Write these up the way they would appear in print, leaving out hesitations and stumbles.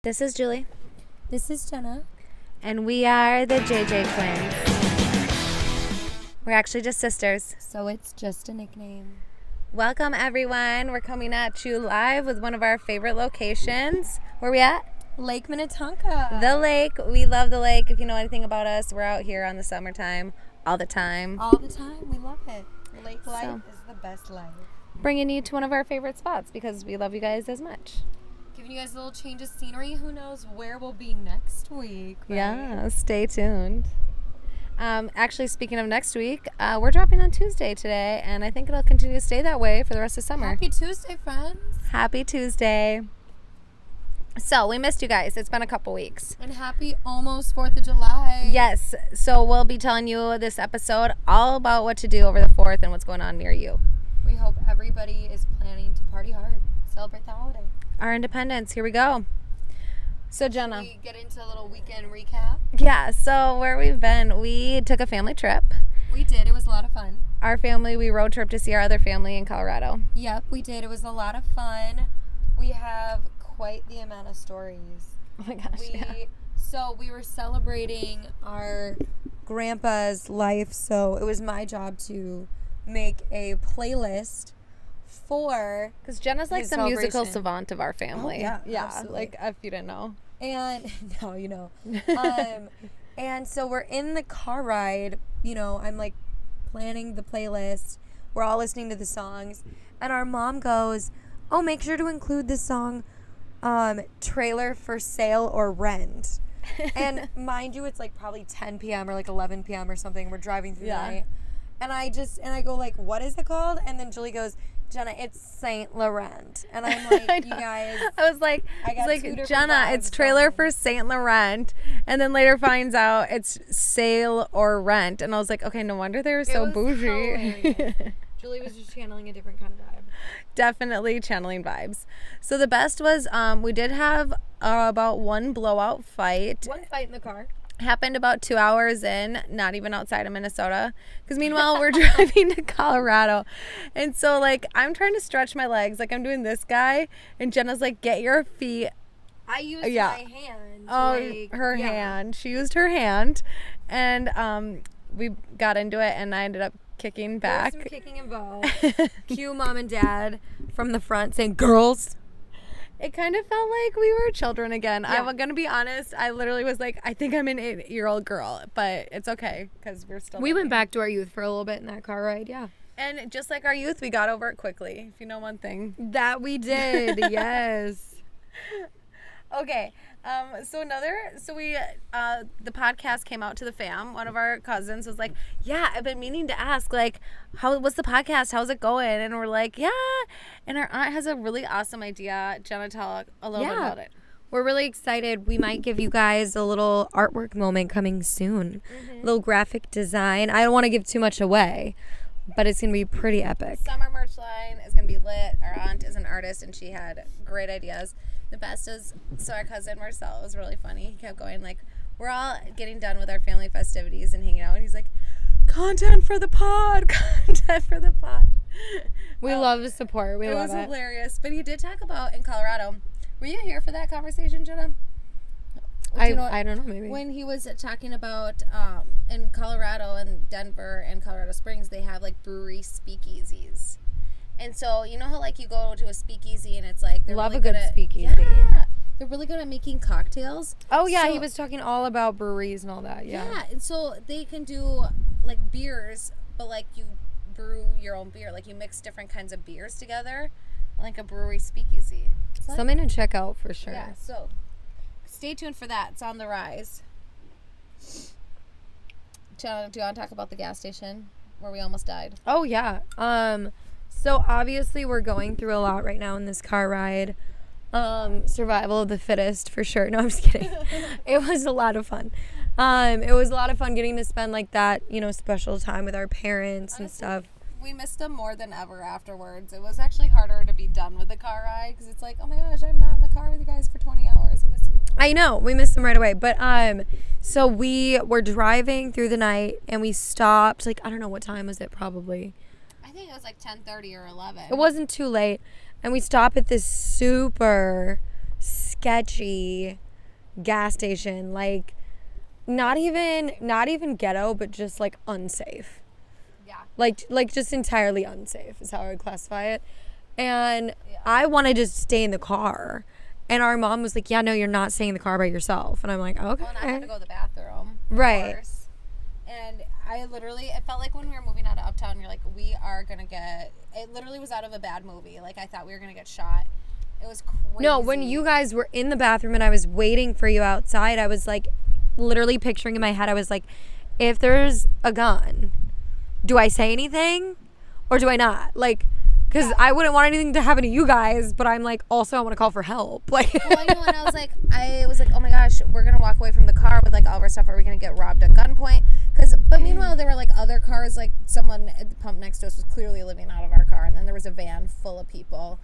This is Julie. This is Jenna. And we are the JJTwinzz. We're actually just sisters. So it's just a nickname. Welcome, everyone. We're coming at you live with one of our favorite locations. Where we at? Lake Minnetonka. The lake. We love the lake. If you know anything about us, we're out here on the summertime all the time. All the time. We love it. Lake life is the best life. Bringing you to one of our favorite spots because we love you guys as much. Giving you guys a little change of scenery. Who knows where we'll be next week, right? Yeah, stay tuned. Actually, speaking of next week, we're dropping on Tuesday today, and I think it'll continue to stay that way for the rest of summer. Happy Tuesday, friends. Happy Tuesday. So, we missed you guys. It's been a couple weeks. And happy almost 4th of July. Yes. So, we'll be telling you this episode all about what to do over the 4th and what's going on near you. We hope everybody is planning to party hard, celebrate the holiday. Our independence. Here we go. So, Jenna. Should we get into a little weekend recap? Yeah. So, where we've been, we took a family trip. We did. It was a lot of fun. Our family, we road trip to see our other family in Colorado. Yep, we did. It was a lot of fun. We have quite the amount of stories. Oh my gosh, So we were celebrating our grandpa's life, so it was my job to make a playlist for because Jenna's like his the musical celebration. savant of our family. Oh, yeah, yeah. absolutely. Like if you didn't know. And now you know. And so we're in the car ride. You know, I'm like planning the playlist. We're all listening to the songs, and our mom goes, "Oh, make sure to include the song, Trailer for Sale or Rent." And mind you, it's like probably 10 p.m. or like 11 p.m. or something. We're driving through the night, and I go like, "What is it called?" And then Julie goes, "Jenna, it's Saint Laurent." And I'm like, "You guys." I was like, Jenna, it's Trailer for Saint Laurent, and then later finds out it's Sale or Rent, and I was like, okay, no wonder they were so bougie. Julie was just channeling a different kind of vibe. Definitely channeling vibes. So the best was we did have about one blowout fight. One fight in the car. Happened about 2 hours in, not even outside of Minnesota. Because meanwhile, we're driving to Colorado. And so, like, I'm trying to stretch my legs. Like, I'm doing this guy. And Jenna's like, get your feet. I used my hand. Her hand. She used her hand. And we got into it, and I ended up kicking back. There was some kicking involved. Cue mom and dad from the front saying, "Girls." It kind of felt like we were children again. Yeah. I'm going to be honest. I literally was like, I think I'm an 8-year-old girl. But it's okay because we're still... We went back to our youth for a little bit in that car ride, yeah. And just like our youth, we got over it quickly, if you know one thing. That we did, yes. Okay. The podcast came out to the fam. One of our cousins was like, yeah, I've been meaning to ask, like, what's the podcast? How's it going? And we're like, yeah. And our aunt has a really awesome idea. Jenna, tell a little bit about it. We're really excited. We might give you guys a little artwork moment coming soon. A little graphic design. I don't want to give too much away, but it's going to be pretty epic. Summer merch line is going to be lit. Our aunt is an artist, and she had great ideas. The best is, so our cousin Marcel was really funny. He kept going, like, we're all getting done with our family festivities and hanging out, and he's like, content for the pod. We love the support. We love it. It was hilarious. But he did talk about in Colorado. Were you here for that conversation, Jenna? I don't know, maybe. When he was talking about in Colorado and Denver and Colorado Springs, they have like brewery speakeasies. And so, you know how like you go to a speakeasy and it's like... Love really a good speakeasy. Yeah. They're really good at making cocktails. Oh, yeah. So, he was talking all about breweries and all that. Yeah. Yeah. And so they can do like beers, but like you brew your own beer. Like you mix different kinds of beers together. Like a brewery speakeasy. Something to check out for sure. Yeah. So stay tuned for that. It's on the rise. Jenna, do you want to talk about the gas station where we almost died? Oh, yeah. So obviously we're going through a lot right now in this car ride. Survival of the fittest for sure. No, I'm just kidding. It was a lot of fun. It was a lot of fun getting to spend like that, you know, special time with our parents. Honestly, and stuff. We missed them more than ever afterwards. It was actually harder to be done with the car ride because it's like, oh my gosh, I'm not in the car with you guys for 20 hours. I miss you. I know. We missed them right away. But so we were driving through the night and we stopped. Like, I don't know, what time was it probably? I think it was like 10:30 or 11. It wasn't too late. And we stop at this super sketchy gas station, like not even ghetto, but just like unsafe. Yeah. Like just entirely unsafe is how I would classify it. And I wanted to stay in the car. And our mom was like, yeah, no, you're not staying in the car by yourself. And I'm like, okay. Well, and I had to go to the bathroom. Right. Of course. And I literally, it felt like when we were moving out of Uptown, you're like, we are going to get, it literally was out of a bad movie. Like, I thought we were going to get shot. It was crazy. No, when you guys were in the bathroom and I was waiting for you outside, I was like, literally picturing in my head, I was like, if there's a gun, do I say anything or do I not? Like, because I wouldn't want anything to happen to you guys, but I'm like, also I want to call for help. Like, well, you know, and I was like, oh my gosh, we're gonna walk away from the car with like all of our stuff. Are we gonna get robbed at gunpoint? But meanwhile, there were like other cars. Like someone at the pump next to us was clearly living out of our car, and then there was a van full of people.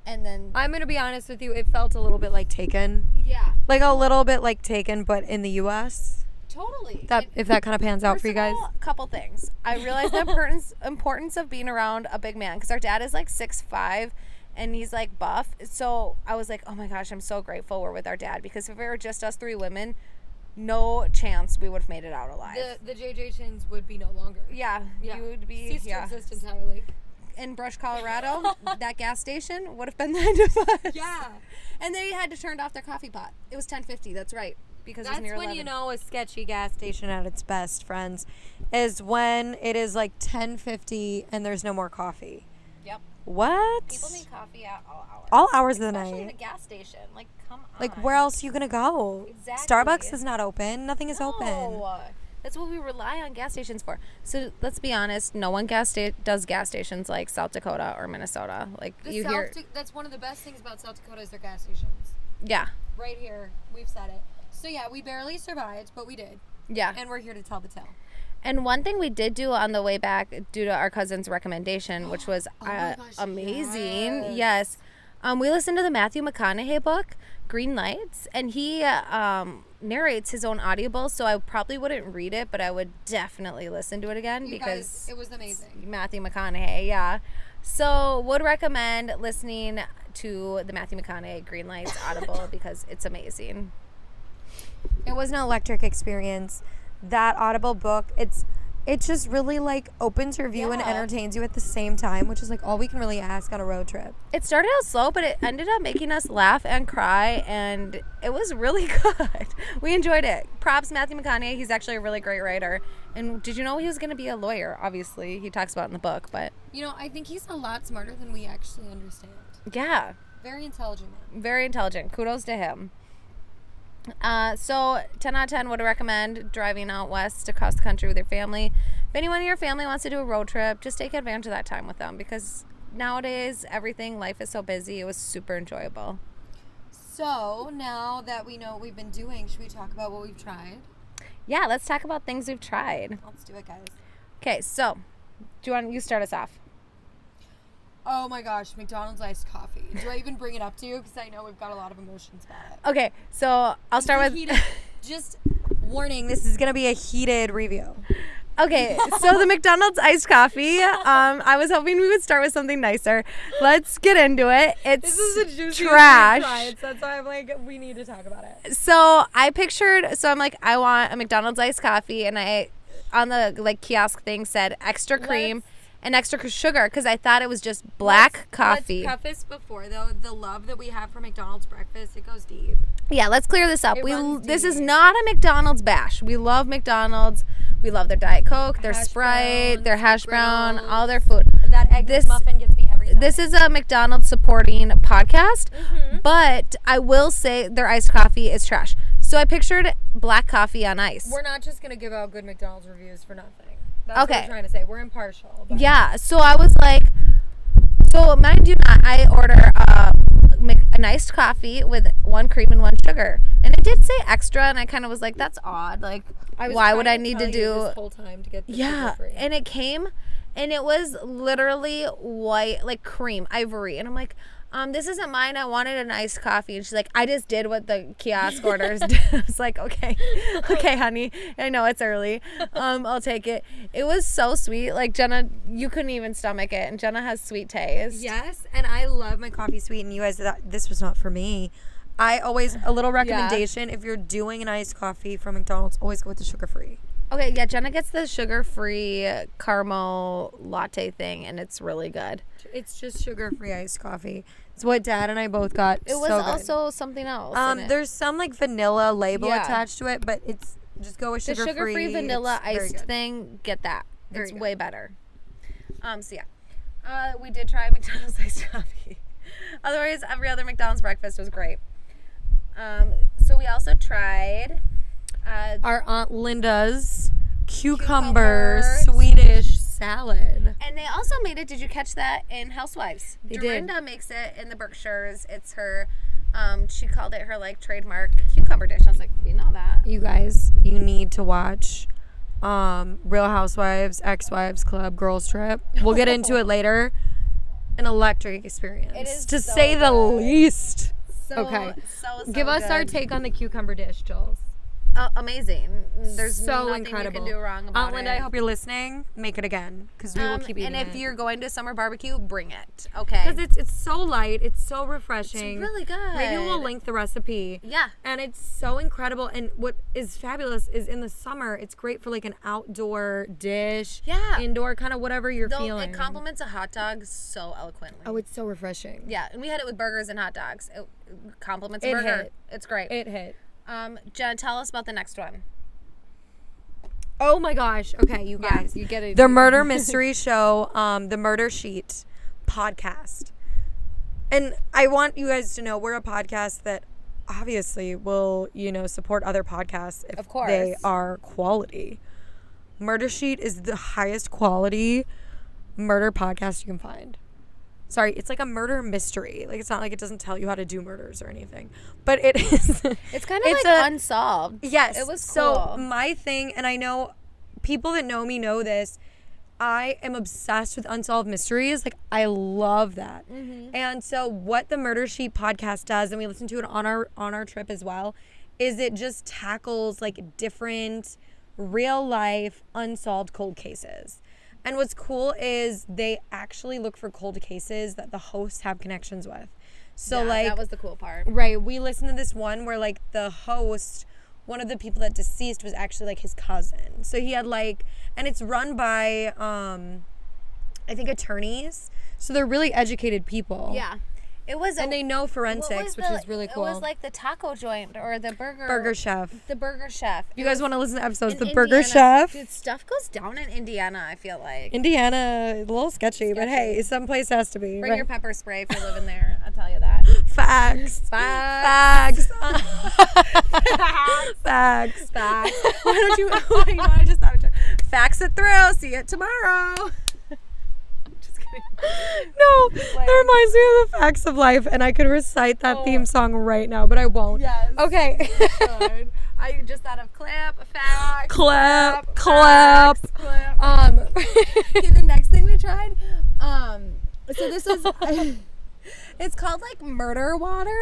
And then I'm gonna be honest with you, it felt a little bit like Taken. Yeah. Like a little bit like Taken, but in the U.S. Totally. If that kind of pans out for you guys. A couple things. I realized the importance of being around a big man, because our dad is like 6'5", and he's like buff. So I was like, oh my gosh, I'm so grateful we're with our dad, because if it were just us three women, no chance we would have made it out alive. The JJTwinzz would be no longer. Yeah. You would be ceased to exist entirely. In Brush, Colorado, that gas station would have been the end of us. Yeah. And they had to turn off their coffee pot. It was 10:50. That's right. Because that's it was near when 11. You know a sketchy gas station at its best, friends, is when it is like 10:50 and there's no more coffee. Yep. What? People need coffee at all hours. All hours of the night. Especially in a gas station. Like, come on. Like, where else are you gonna go? Exactly. Starbucks is not open. Nothing is open. That's what we rely on gas stations for. So let's be honest, no one does gas stations like South Dakota or Minnesota. Like that's one of the best things about South Dakota is their gas stations. Yeah. Right here, we've said it. So yeah, we barely survived, but we did. Yeah. And we're here to tell the tale. And one thing we did do on the way back, due to our cousin's recommendation, which was amazing. Yes. We listened to the Matthew McConaughey book, Green Lights, and he narrates his own audible, so I probably wouldn't read it, but I would definitely listen to it again because it was amazing. Matthew McConaughey, yeah. So would recommend listening to the Matthew McConaughey Green Lights audible because it's amazing. It was an electric experience. That audible book, it just really like opens your view and entertains you at the same time, which is like all we can really ask on a road trip. It started out slow, but it ended up making us laugh and cry, and it was really good. We enjoyed it. Props Matthew McConaughey. He's actually a really great writer. And did you know he was going to be a lawyer? Obviously, he talks about it in the book, but you know, I think he's a lot smarter than we actually understand. Yeah. Very intelligent man. Very intelligent. Kudos to him. So 10 out of 10 would recommend driving out west across the country with your family. If anyone in your family wants to do a road trip, just take advantage of that time with them, because nowadays life is so busy. It was super enjoyable. So now that we know what we've been doing, should we talk about what we've tried? Yeah, let's talk about things we've tried. Let's do it, guys. Okay, so do you start us off? Oh my gosh, McDonald's Iced Coffee. Do I even bring it up to you? Because I know we've got a lot of emotions about it. Okay, so I'll start with... Just warning, this is going to be a heated review. Okay, so the McDonald's Iced Coffee, I was hoping we would start with something nicer. Let's get into it. This is a juicy trash. That's why I'm like, we need to talk about it. So I'm like, I want a McDonald's Iced Coffee, and I, on the like kiosk thing, said extra cream and extra sugar, because I thought it was just black coffee. Let's preface before, though, the love that we have for McDonald's breakfast, it goes deep. Yeah, let's clear this up. This is not a McDonald's bash. We love McDonald's. We love their Diet Coke, their Sprite, their hash brown, all their food. That egg muffin gets me every time. This is a McDonald's supporting podcast, but I will say their iced coffee is trash. So I pictured black coffee on ice. We're not just going to give out good McDonald's reviews for nothing. That's what we're trying to say. We're impartial. But. Yeah, so I was like, mind you not, I order an iced coffee with 1 cream and 1 sugar. And it did say extra, and I kind of was like, that's odd. Like, why would I need to do this whole time to get the sugar free? And it came, and it was literally white, like cream, ivory. And I'm like, this isn't mine. I wanted an iced coffee. And she's like, I just did what the kiosk orders did. I was like, okay, honey. I know it's early. I'll take it. It was so sweet. Like, Jenna, you couldn't even stomach it. And Jenna has sweet taste. Yes, and I love my coffee sweet. And you guys, this was not for me. a little recommendation, if you're doing an iced coffee from McDonald's, always go with the sugar-free. Okay, yeah, Jenna gets the sugar-free caramel latte thing, and it's really good. It's just sugar-free iced coffee. It's what Dad and I both got. It was also something else in it. There's some like vanilla label attached to it, but it's just go with sugar-free. The sugar-free vanilla iced good. thing, get that. It's way better. We did try McDonald's iced coffee. Otherwise, every other McDonald's breakfast was great. So we also tried our Aunt Linda's cucumber Swedish salad. And they also made it, did you catch that, in Housewives? They Dorinda did. makes it in the Berkshires. It's her, she called it her like trademark cucumber dish. I was like, we know that. You guys, you need to watch Real Housewives, Ex-Wives Club, Girls Trip. We'll get into it later. An electric experience. It is to so say the good. least. So, okay. So Give us good. our take on the cucumber dish, Jules. Amazing. There's so nothing incredible. you can do wrong about Aunt Linda, it. I hope you're listening. Make it again, because we will keep eating it. And if you're going to summer barbecue, bring it. Okay. Because it's so light, it's so refreshing. It's really good. Maybe we'll link the recipe. Yeah. And it's so incredible. And what is fabulous is in the summer, it's great for like an outdoor dish. Yeah. Indoor, kind of whatever you're feeling. It complements a hot dog so eloquently. Oh, it's so refreshing. Yeah, and we had it with burgers and hot dogs. It complements a It burger. hit. It's great. It hit. Jen, tell us about the next one. Oh my gosh. Okay, you guys. You get it. The murder mystery show, the Murder Sheet podcast. And I want you guys to know we're a podcast that obviously will, support other podcasts if Of course. they are quality. Murder Sheet is the highest quality murder podcast you can find. Sorry, it's like a murder mystery. Like, it's not like it doesn't tell you how to do murders or anything. But it is. It's kind of like unsolved. Yes. It was So cool. my thing, and I know people that know me know this, I am obsessed with unsolved mysteries. Like, I love that. Mm-hmm. And so what the Murder Sheet podcast does, and we listen to it on our trip as well, is it just tackles like different real life unsolved cold cases. And what's cool is they actually look for cold cases that the hosts have connections with. So that was the cool part. Right. We listened to this one where like the host, one of the people that deceased was actually like his cousin. So he had like, and it's run by, I think attorneys. So they're really educated people. Yeah. It was, and they know forensics, which is really cool. It was like the taco joint or the Burger Chef. The Burger Chef. You guys want to listen to episodes? The Indiana. Burger Chef. Dude, stuff goes down in Indiana, I feel like. Indiana, a little sketchy, but hey, someplace has to be. Bring right? your pepper spray if you're living there. I'll tell you that. Facts. Facts. Facts. Facts. Why don't you? I just thought. Fax it through. See it tomorrow. No, that reminds me of the Facts of Life, and I could recite that theme song right now, but I won't. Yes. Okay. I just thought of clap, facts. Clap. Facts, clap. Okay, the next thing we tried, so this is, it's called like murder water.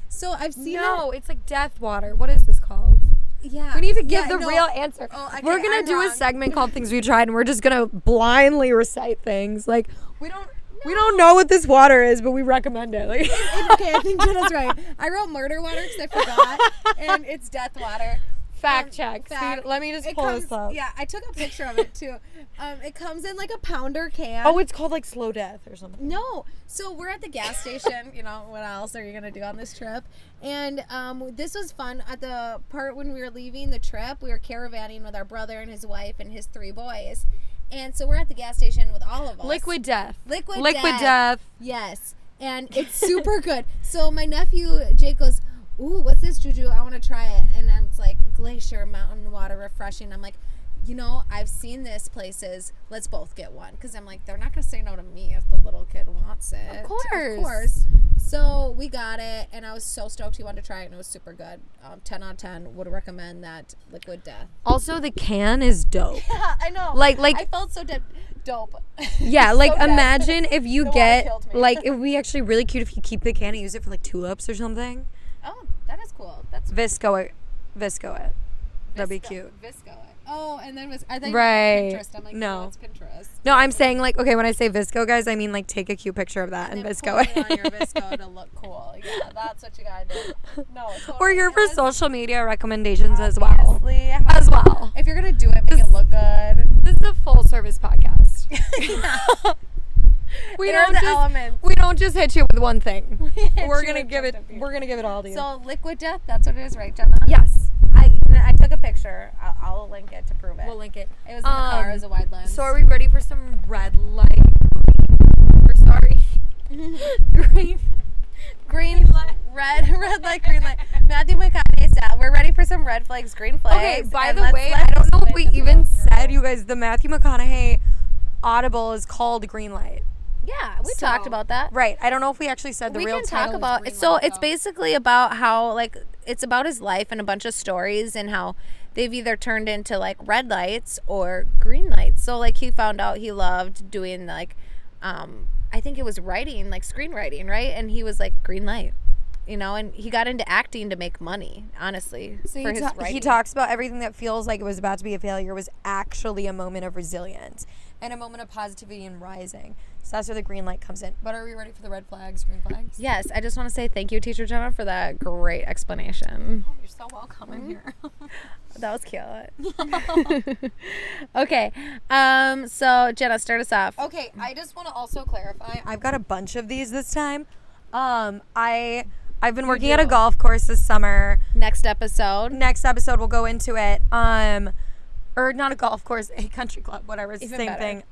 So I've seen it's like death water. What is this called? Yeah. We need to give the real answer. Oh, okay, we're going to do wrong. a segment called Things We Tried, and we're just going to blindly recite things. Like, we don't know what this water is, but we recommend it. Like, okay, I think Jenna's right. I wrote murder water because I forgot, and it's death water. Fact check. Fact. See, let me just pull this up. Yeah, I took a picture of it too. It comes in like a pounder can. Oh, it's called like slow death or something. No. So we're at the gas station. What else are you going to do on this trip? And this was fun. At the part when we were leaving the trip, we were caravanning with our brother and his wife and his 3 boys. And so we're at the gas station with all of us. Liquid death. Liquid death. Yes. And it's super good. So my nephew, Jake, goes, ooh, what's this, Juju? I want to try it. And I'm like, glacier, mountain water, refreshing. I'm like, I've seen this places. Let's both get one. Because I'm like, they're not going to say no to me if the little kid wants it. Of course. Of course. So we got it, and I was so stoked he wanted to try it, and it was super good. 10 out of 10. Would recommend that Liquid Death. Also, the can is dope. Yeah, I know. Like I felt so dope. Yeah, like so imagine if you The get, water killed me. like, it would be actually really cute if you keep the can and use it for like tulips or something. Oh, that is cool. That's Visco it. That'd be cute. Visco it. Oh, and then I think Right. Pinterest. I'm like, No. no, it's Pinterest. No, I'm saying like, okay, when I say VSCO, guys, I mean like take a cute picture of that and VSCO Put it on your VSCO to look cool. Yeah, that's what you gotta do. No, totally. We're here for social media recommendations as well. Obviously. As well. If you're gonna do it, make it look good. This is a full service podcast. We It are don't the just elements. we don't just hit you with one thing. We're you gonna with give it. just a few. We're gonna give it all to you. So liquid death, that's what it is, right, Jenna? Yes, I took a picture. I'll link it to prove it. we'll link it. It was in the car. It was a wide lens. So are we ready for some red light? Or sorry, green light. red light, green light. Matthew McConaughey style. We're ready for some red flags, green flags. Okay, by and the let's way, let I don't this know if wind we even blow through. said, you guys, the Matthew McConaughey Audible is called Green Light. Yeah, we talked about that. Right. I don't know if we actually said the We real can title talk is about Green so Light, it's though. basically about how like it's about his life and a bunch of stories and how they've either turned into like red lights or green lights. So like he found out he loved doing like I think it was writing, like screenwriting, right? And he was like green light. You know, and he got into acting to make money, honestly, So for his writing. he talks about everything that feels like it was about to be a failure was actually a moment of resilience and a moment of positivity and rising. So that's where the green light comes in. But are we ready for the red flags, green flags? Yes, I just want to say thank you, Teacher Jenna, for that great explanation. Oh, you're so welcome. I'm here. That was cute. Okay, so Jenna, start us off. Okay, I just want to also clarify. I've got a bunch of these this time. I've been working at a golf course this summer. Next episode. Next episode we'll go into it. Or not a golf course, a country club, whatever. It's the Even same better. thing.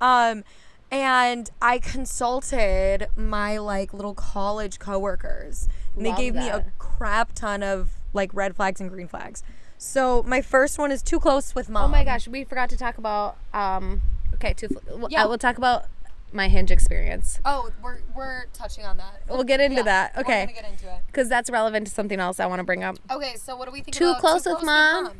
And I consulted my like little college coworkers. And they Love gave me a that. crap ton of like red flags and green flags. So my first one is too close with mom. Oh my gosh, we forgot to talk about. Okay, Yeah. we'll talk about my Hinge experience. Oh, we're touching on that. We'll get into that. We're Okay, gonna get into it. because that's relevant to something else I want to bring up. Okay, so what do we think Too about close with mom?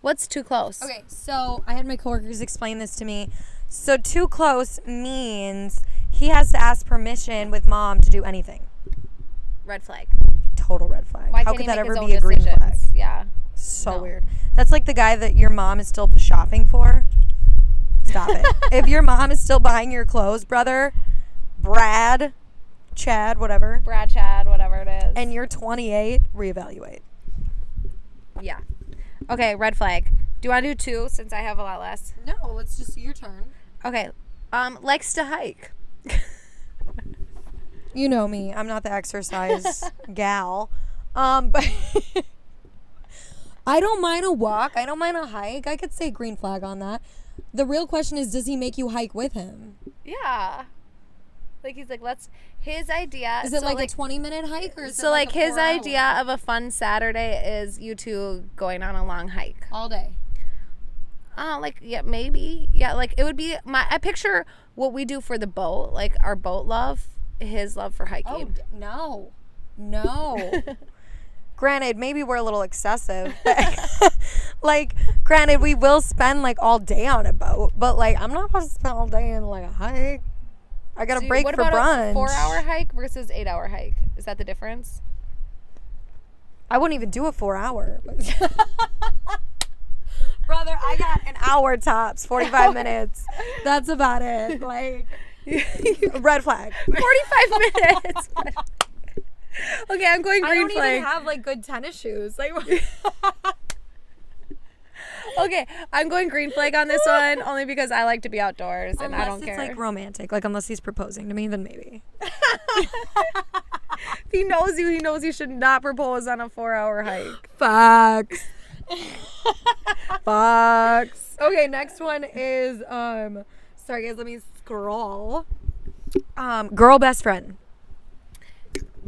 What's too close? Okay, so I had my coworkers explain this to me. So too close means he has to ask permission with mom to do anything. Red flag. Total red flag. Why How can't could he that make ever his own be a green flag? decisions? Yeah. So No. weird. That's like the guy that your mom is still shopping for. Stop it. If your mom is still buying your clothes, brother, Brad, Chad, whatever, Brad, Chad, whatever it is. and you're 28, reevaluate. Yeah. Okay, red flag. Do you want to do two since I have a lot less? No, let's just your turn. Okay. Likes to hike. You know me. I'm not the exercise gal. But I don't mind a walk. I don't mind a hike. I could say green flag on that. The real question is, does he make you hike with him? Yeah. Like he's like, his idea. Is it so like a 20-minute hike or is So it like a his 4 hour? idea of a fun Saturday is you two going on a long hike. All day. Like yeah, maybe. Yeah, like it would be I picture what we do for the boat, like our boat love, his love for hiking. No. No. Granted, maybe we're a little excessive. But like, granted, we will spend like all day on a boat, but like, I'm not supposed to spend all day in like a hike. I got to break what for about brunch. a 4-hour hike versus 8-hour hike? Is that the difference? I wouldn't even do a 4 hour. Brother, I got an hour tops, 45 minutes. That's about it. Like, red flag. 45 minutes. Okay, I'm going I green don't flag. even have like good tennis shoes. Like, Okay, I'm going green flag on this one only because I like to be outdoors and I don't it's care. like romantic. Like, unless he's proposing to me, then maybe. If he knows you, he knows you should not propose on a 4-hour hike. Facts. Facts. Okay, next one is sorry guys, let me scroll. Girl best friend.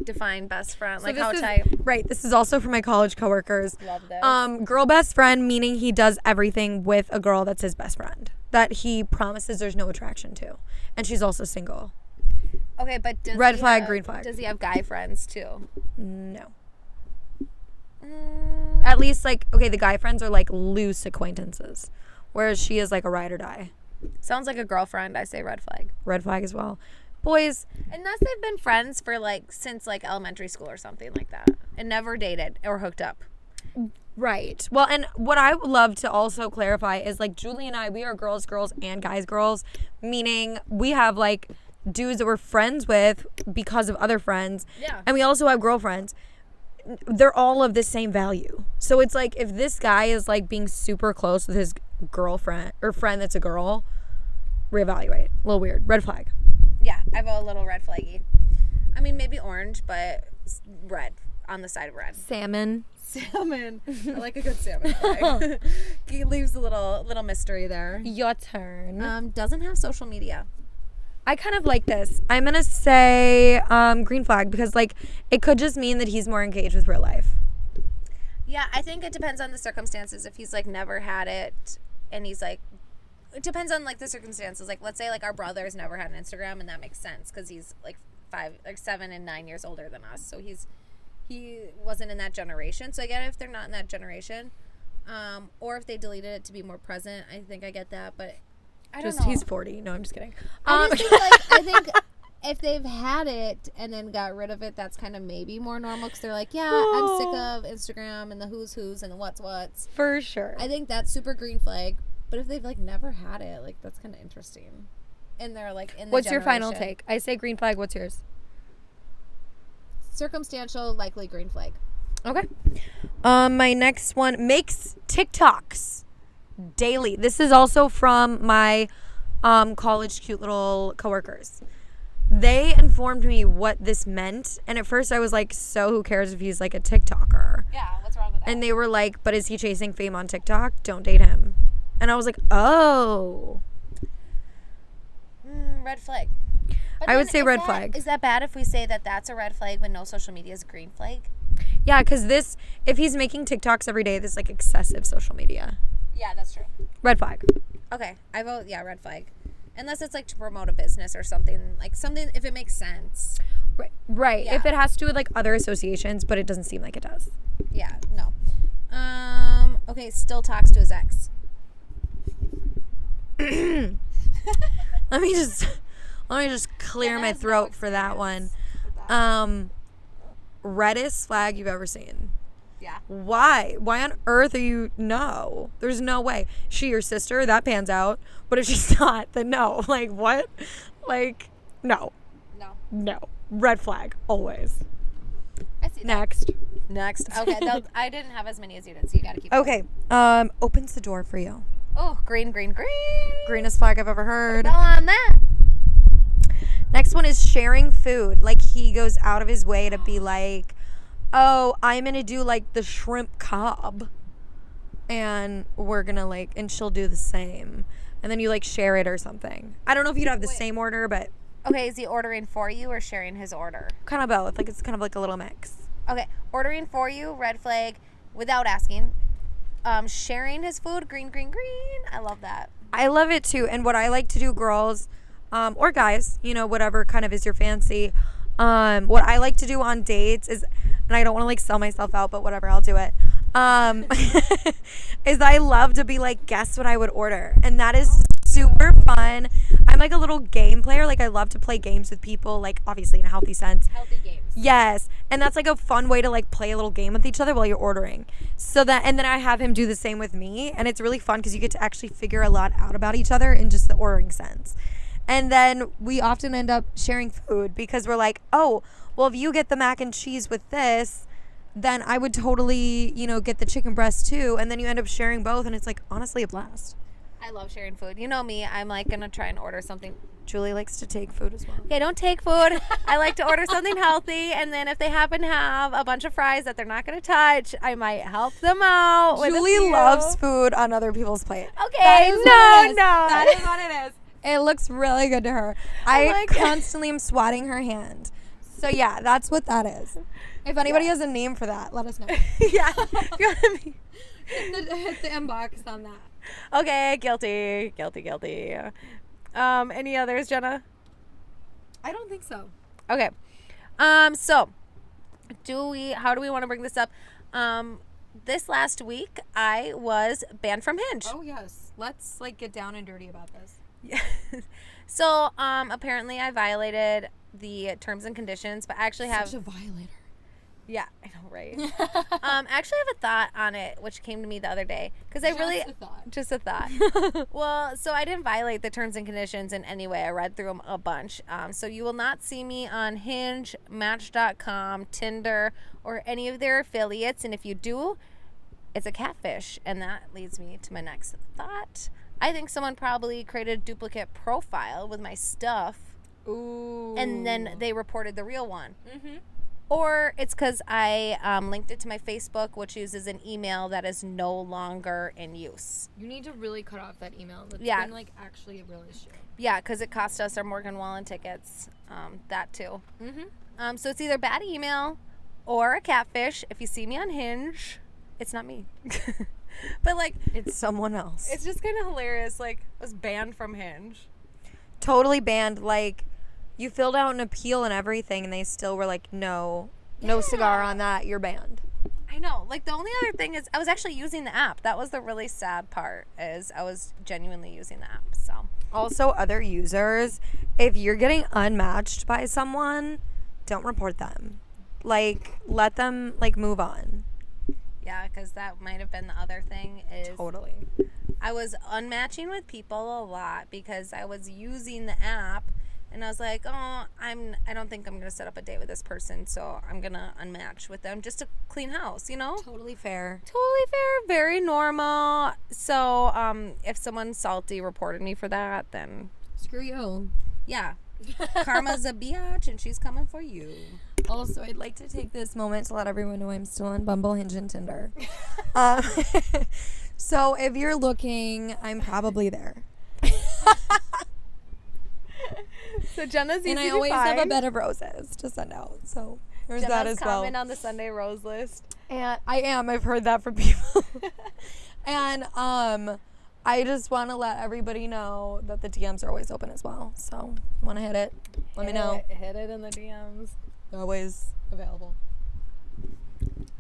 Define best friend. So Like this how is- tight. Right, this is also for my college coworkers. Love this. Girl best friend meaning he does everything with a girl that's his best friend that he promises there's no attraction to, and she's also single. Okay, but does Red he flag, have- green flag. Does he have guy friends too? No. At least like, okay, the guy friends are like loose acquaintances, whereas she is like a ride or die. Sounds like a girlfriend. I say red flag. Red flag as well. Boys, Unless they've been friends for like since like elementary school or something like that, and never dated or hooked up. Right. Well, and what I would love to also clarify is like Julie and I, we are girls, and guys, meaning we have like dudes that we're friends with because of other friends. Yeah. And we also have girlfriends. They're all of the same value. So it's like if this guy is like being super close with his girlfriend or friend that's a girl, reevaluate. A little weird. Red flag. Yeah, I have a little red flaggy. I mean, maybe orange, but red on the side of red. Salmon. I like a good salmon flag. He leaves a little mystery there. Your turn. Doesn't have social media. I kind of like this. I'm going to say green flag because, like, it could just mean that he's more engaged with real life. Yeah, I think it depends on the circumstances. If he's, like, never had it and he's, like, it depends on, like, the circumstances. Like, let's say, like, our brother's never had an Instagram, and that makes sense because he's, like, 7 and 9 years older than us. So he wasn't in that generation. So I get it if they're not in that generation. Or if they deleted it to be more present. I think I get that, but I don't know. He's 40. No, I'm just kidding. I think if they've had it and then got rid of it, that's kind of maybe more normal because they're like, yeah, I'm sick of Instagram and the who's and the what's. For sure. I think that's super green flag. But if they've like never had it, like that's kind of interesting. And they're like in the What's your final generation. take? I say green flag. What's yours? Circumstantial, likely green flag. Okay. My next one makes TikToks daily. This is also from my college cute little coworkers. They informed me what this meant, and at first I was like, so who cares if he's like a TikToker? Yeah, what's wrong with that? And they were like, but is he chasing fame on TikTok? Don't date him. And I was like, oh. Red flag. But I would say red flag. Is that bad if we say that that's a red flag when no social media is a green flag? Yeah, because if he's making TikToks every day, this is like excessive social media. Yeah, that's true. Red flag. Okay, I vote, yeah, red flag. Unless it's like to promote a business or something if it makes sense. Right. Yeah. If it has to do with like other associations, but it doesn't seem like it does. Yeah, no. Okay, still talks to his ex. Let me just clear my throat for that one. Reddest flag you've ever seen. Yeah. Why? Why on earth are you? No. There's no way. She your sister? That pans out. But if she's not, then no. Like, what? Like, no. No. Red flag. Always. I see Next. Okay, I didn't have as many as you did, so you gotta keep Okay. Opens the door for you. Oh, green. Greenest flag I've ever heard. Go on that. Next one is sharing food. Like, he goes out of his way to be like, oh, I'm going to do, like, the shrimp cob. And we're going to, like, and she'll do the same. And then you, like, share it or something. I don't know if you'd have the same order, but. Okay, is he ordering for you or sharing his order? Kind of both. Like, it's kind of like a little mix. Okay, ordering for you, red flag, without asking. Sharing his food, green. I love that. I love it, too. And what I like to do, girls, or guys, you know, whatever kind of is your fancy. What I like to do on dates is, and I don't want to like sell myself out, but whatever, I'll do it. Is I love to be like, guess what I would order. And that is super fun. I'm like a little game player. Like, I love to play games with people, like obviously in a healthy sense. Healthy games. Yes. And that's like a fun way to like play a little game with each other while you're ordering. So that, and then I have him do the same with me. And it's really fun because you get to actually figure a lot out about each other in just the ordering sense. And then we often end up sharing food because we're like, oh, well, if you get the mac and cheese with this, then I would totally, you know, get the chicken breast too. And then you end up sharing both. And it's like, honestly, a blast. I love sharing food. You know me. I'm like going to try and order something. Julie likes to take food as well. Okay, don't take food. I like to order something healthy. And then if they happen to have a bunch of fries that they're not going to touch, I might help them out. Julie loves food on other people's plate. Okay, no. That is what it is. It looks really good to her. I constantly am swatting her hand. So, yeah, that's what that is. If anybody has a name for that, let us know. Yeah. If you want to be. Hit the inbox on that. Okay, guilty. Any others, Jenna? I don't think so. Okay. So, how do we want to bring this up? This last week, I was banned from Hinge. Oh, yes. Let's, like, get down and dirty about this. Yeah. So, apparently I violated the terms and conditions, but I actually have... Such a violator. Yeah, I know, right? Actually, I have a thought on it, which came to me the other day. Because Just a thought. Well, so I didn't violate the terms and conditions in any way. I read through them a bunch. So you will not see me on Hinge, Match.com, Tinder, or any of their affiliates. And if you do, it's a catfish. And that leads me to my next thought. I think someone probably created a duplicate profile with my stuff. Ooh. And then they reported the real one. Mm-hmm. Or it's because I linked it to my Facebook, which uses an email that is no longer in use. You need to really cut off that email. That's been, like, actually a real issue. Yeah, because it cost us our Morgan Wallen tickets. That, too. Mm-hmm. So it's either bad email or a catfish. If you see me on Hinge, it's not me. But, like... It's someone else. It's just kind of hilarious. Like, I was banned from Hinge. Totally banned. Like... You filled out an appeal and everything, and they still were like, no cigar on that. You're banned. I know. Like, the only other thing is I was actually using the app. That was the really sad part, is I was genuinely using the app. So also, other users, if you're getting unmatched by someone, don't report them. Like, let them, like, move on. Yeah, because that might have been the other thing is... Totally. I was unmatching with people a lot because I was using the app. And I was like, oh, I don't think I'm going to set up a date with this person, so I'm going to unmatch with them just to clean house, you know? Totally fair. Totally fair. Very normal. So if someone salty reported me for that, then... Screw you. Yeah. Karma's a biatch, and she's coming for you. Also, I'd like to take this moment to let everyone know I'm still on Bumble, Hinge, and Tinder. So if you're looking, I'm probably there. So Jenna's easy and I to always find. have a bed of roses to send out. So there's Jenna's that as well. comment on the Sunday Rose list. And I am. I've heard that from people. And I just want to let everybody know that the DMs are always open as well. So if you want to hit it, let me know. Hit it in the DMs. They're always available.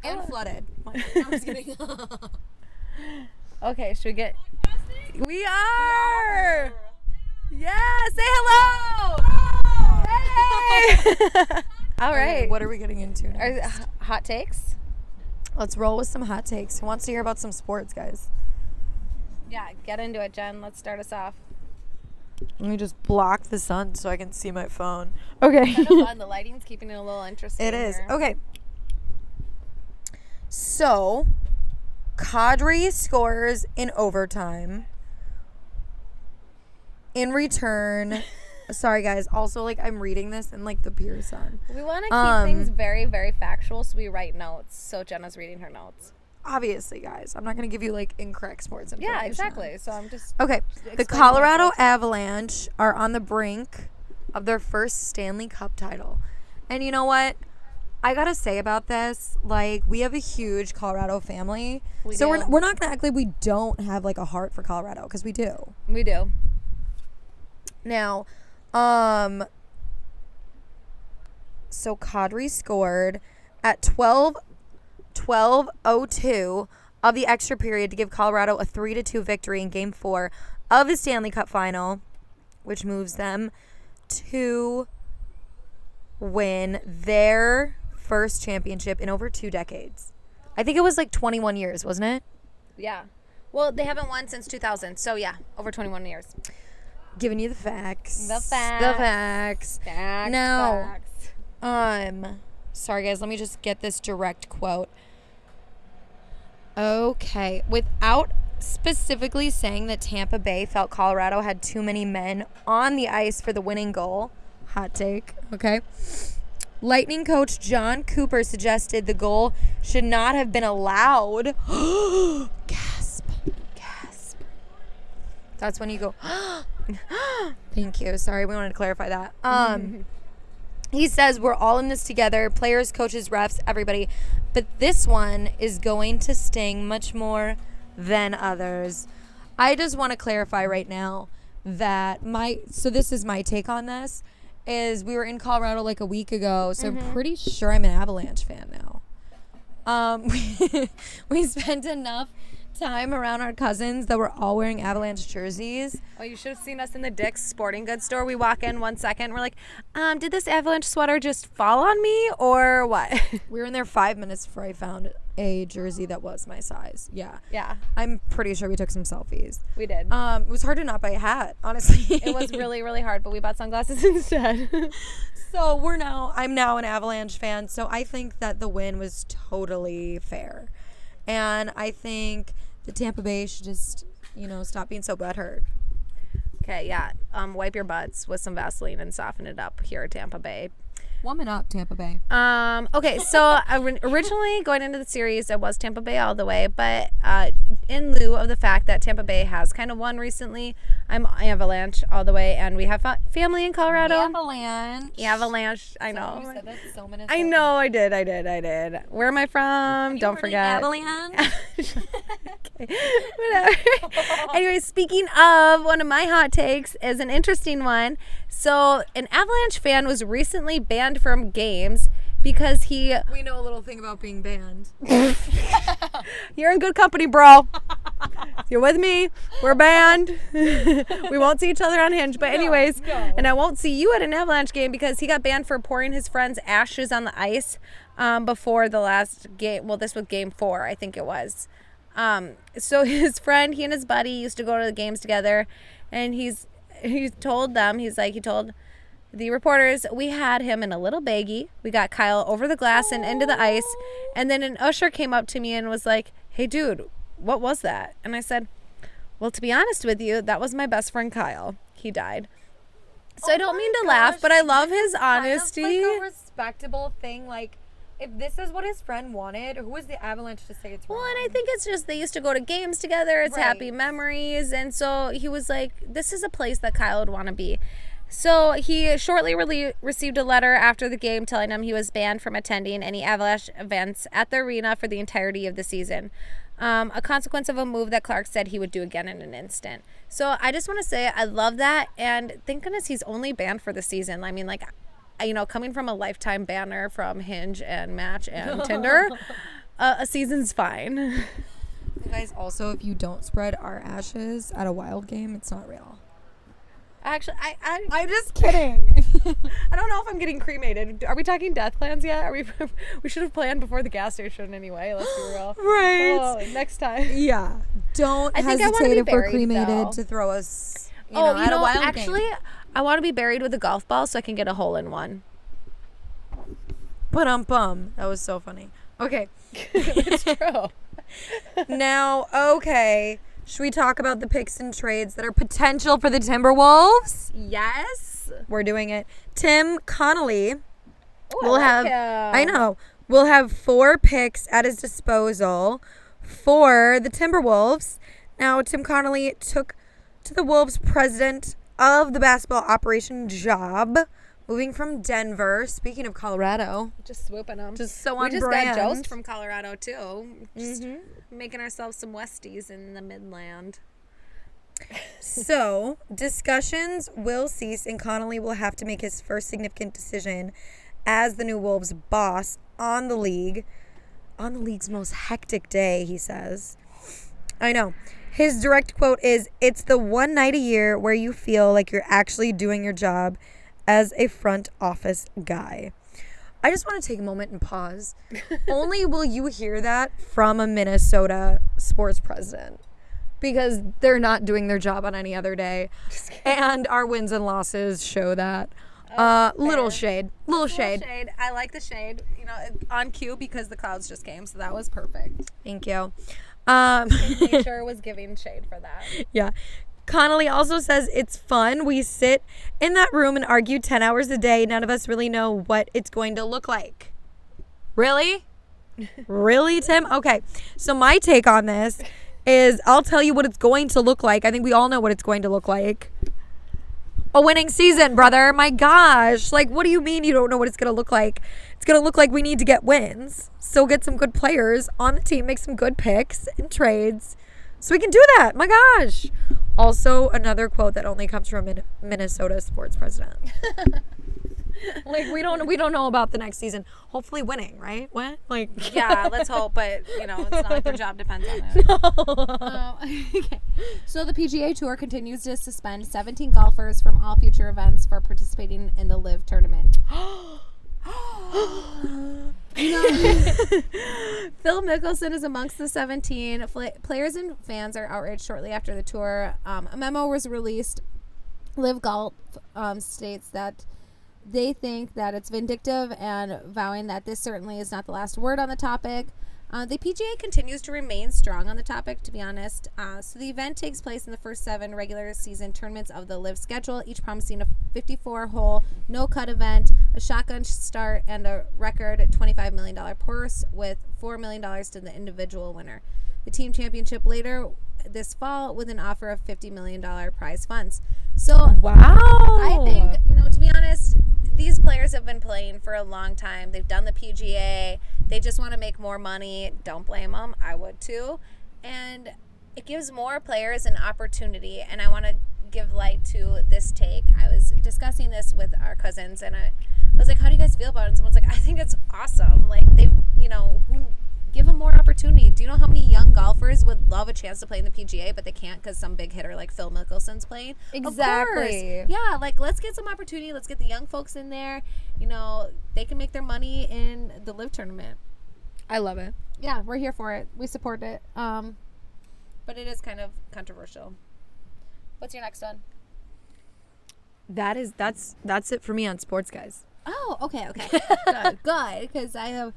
And flooded. I'm just kidding. Okay, should we get... We are! Yeah, say hello! Hey! All right. Okay, what are we getting into next? Hot takes? Let's roll with some hot takes. Who wants to hear about some sports, guys? Yeah, get into it, Jen. Let's start us off. Let me just block the sun so I can see my phone. Okay. Kind of fun. The lighting's keeping it a little interesting. It is. Here. Okay. So, Kadri scores in overtime. In return, sorry guys, also like I'm reading this in like the pure sun. We want to keep things very, very factual, so we write notes. So Jenna's reading her notes. Obviously, guys, I'm not going to give you like incorrect sports information. Yeah, exactly. So I'm just... Okay, the Colorado Avalanche are on the brink of their first Stanley Cup title. And you know what? I got to say about this, like, we have a huge Colorado family. We're not going to act like we don't have like a heart for Colorado, because we do. We do. Now, so Kadri scored at 12:02 of the extra period to give Colorado a 3-2 victory in Game 4 of the Stanley Cup Final, which moves them to win their first championship in over 2 decades. I think it was like 21 years, wasn't it? Yeah. Well, they haven't won since 2000, so yeah, over 21 years. Giving you the facts. The facts. Now, sorry guys, let me just get this direct quote. Okay, without specifically saying that Tampa Bay felt Colorado had too many men on the ice for the winning goal. Hot take, okay? Lightning coach John Cooper suggested the goal should not have been allowed. Gasp. That's when you go, thank you. Sorry, we wanted to clarify that. He says we're all in this together, players, coaches, refs, everybody. But this one is going to sting much more than others. I just want to clarify right now that this is my take on this, is we were in Colorado like a week ago, so I'm pretty sure I'm an Avalanche fan now. We spent enough time around our cousins that were all wearing Avalanche jerseys. Oh, you should have seen us in the Dick's Sporting Goods store. We walk in 1 second. We're like, did this Avalanche sweater just fall on me or what? We were in there 5 minutes before I found a jersey that was my size. Yeah. Yeah. I'm pretty sure we took some selfies. We did. It was hard to not buy a hat, honestly. It was really, really hard, but we bought sunglasses instead. So I'm now an Avalanche fan, so I think that the win was totally fair. And I think the Tampa Bay should just, stop being so butthurt. Okay, yeah. Wipe your butts with some Vaseline and soften it up here at Tampa Bay. Woman up, Tampa Bay. Okay, so originally going into the series, it was Tampa Bay all the way, but in lieu of the fact that Tampa Bay has kind of won recently, I'm Avalanche all the way, and we have family in Colorado. Avalanche. I know. You said that so many I know. I did. Where am I from? Don't forget. Avalanche. Okay. Whatever. Anyway, speaking of, one of my hot takes is an interesting one. So, an Avalanche fan was recently banned from games because he... We know a little thing about being banned. You're in good company, bro. If you're with me, we're banned. We won't see each other on Hinge. But anyways, and I won't see you at an Avalanche game because he got banned for pouring his friend's ashes on the ice before the last game. Well, this was game 4, I think it was. So his friend, he and his buddy used to go to the games together, and he told the reporters, we had him in a little baggie. We got Kyle over the glass and into the ice. And then an usher came up to me and was like, hey, dude, what was that? And I said, well, to be honest with you, that was my best friend, Kyle. He died. So I don't mean to laugh, but I love his honesty. Kind of like a respectable thing. Like, if this is what his friend wanted, who is the Avalanche to say it's wrong? Well, and I think it's just they used to go to games together. It's happy memories. And so he was like, this is a place that Kyle would want to be. So he shortly received a letter after the game telling him he was banned from attending any Avalanche events at the arena for the entirety of the season. A consequence of a move that Clark said he would do again in an instant. So I just want to say I love that. And thank goodness he's only banned for the season. I mean, like, coming from a lifetime banner from Hinge and Match and Tinder, a season's fine. You guys, also, if you don't spread our ashes at a Wild game, it's not real. Actually, I'm just kidding. I don't know if I'm getting cremated. Are we talking death plans yet? We should have planned before the gas station anyway. Let's be real. Right. Oh, next time. Yeah. Don't hesitate if we're cremated to throw us at a Wild game. I want to be buried with a golf ball so I can get a hole in one. That was so funny. Okay. It's true. Now, okay. Should we talk about the picks and trades that are potential for the Timberwolves? Yes. We're doing it. Tim Connolly will have 4 picks at his disposal for the Timberwolves. Now, Tim Connolly took to the Wolves president of the basketball operation job, moving from Denver. Speaking of Colorado. Just swooping them. Just so on brand. We just got Jost from Colorado, too. Just making ourselves some Westies in the Midland. So, discussions will cease, and Connolly will have to make his first significant decision as the new Wolves boss on the league's most hectic day, he says. I know. His direct quote is, "It's the one night a year where you feel like you're actually doing your job as a front office guy." I just want to take a moment and pause. Only will you hear that from a Minnesota sports president, because they're not doing their job on any other day. And our wins and losses show that. Little shade. I like the shade. On cue because the clouds just came, so that was perfect. Thank you. Nature was giving shade for that. Yeah. Connolly also says it's fun. We sit in that room and argue 10 hours a day. None of us really know what it's going to look like. Really? Really, Tim? Okay. So my take on this is I'll tell you what it's going to look like. I think we all know what it's going to look like. A winning season, brother. My gosh. Like, what do you mean you don't know what it's going to look like? It's going to look like we need to get wins. So get some good players on the team, make some good picks and trades so we can do that. My gosh. Also, another quote that only comes from a Minnesota sports president. Like we don't know about the next season. Hopefully winning, right? What? Like yeah, let's hope, but you know, it's not like their job depends on it. No. Okay. So the PGA Tour continues to suspend 17 golfers from all future events for participating in the LIV tournament. Phil Mickelson is amongst the 17. Players and fans are outraged shortly after the tour. A memo was released. LIV Golf states that they think that it's vindictive and vowing that this certainly is not the last word on the topic. The PGA continues to remain strong on the topic, to be honest. So the event takes place in the first 7 regular season tournaments of the LIV schedule, each promising a 54-hole, no-cut event, a shotgun start, and a record $25 million purse with $4 million to the individual winner. The team championship later this fall with an offer of $50 million prize funds. So wow. I think, you know, to be honest, these players have been playing for a long time. They've done the PGA. They just want to make more money. Don't blame them. I would too. And it gives more players an opportunity. And I want to give light to this take. I was discussing this with our cousins, and I was like, how do you guys feel about it? And someone's like, I think it's awesome. Like, they've, you know, give them more opportunity. Do you know how many young golfers would love a chance to play in the PGA, but they can't because some big hitter like Phil Mickelson's playing? Exactly. Yeah, like, let's get some opportunity. Let's get the young folks in there. You know, they can make their money in the LIV tournament. I love it. Yeah, we're here for it. We support it. But it is kind of controversial. What's your next one? That's it for me on sports, guys. Oh, okay. Good, because I have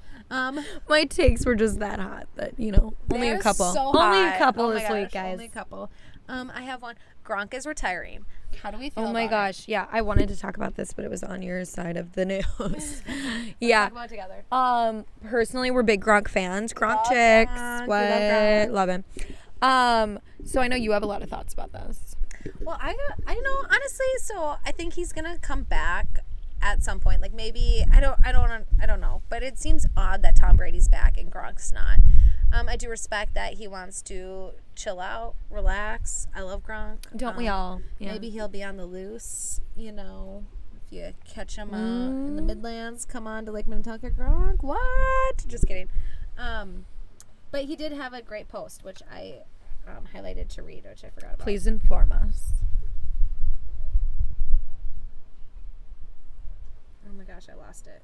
my takes were just that hot that, you know, only a couple. So only hot. a couple Oh this my gosh, week, guys. Only a couple. I have one. Gronk is retiring. How do we feel? Oh my gosh, yeah. I wanted to talk about this, but it was on your side of the news. Yeah. Let's talk about it together. Personally, we're big Gronk fans. Gronk chicks. What? Love him. So I know you have a lot of thoughts about this. Well, I know, honestly, so I think he's gonna come back at some point. Like, maybe I don't know, but it seems odd that Tom Brady's back and Gronk's not. I do respect that he wants to chill out, relax. I love Gronk. Don't we all? Yeah. Maybe he'll be on the loose, you know, if you catch him in the Midlands, come on to Lake Minnetonka. Gronk, what? Just kidding. But he did have a great post, which I highlighted to read, which I forgot about. Please inform us. Oh my gosh, I lost it.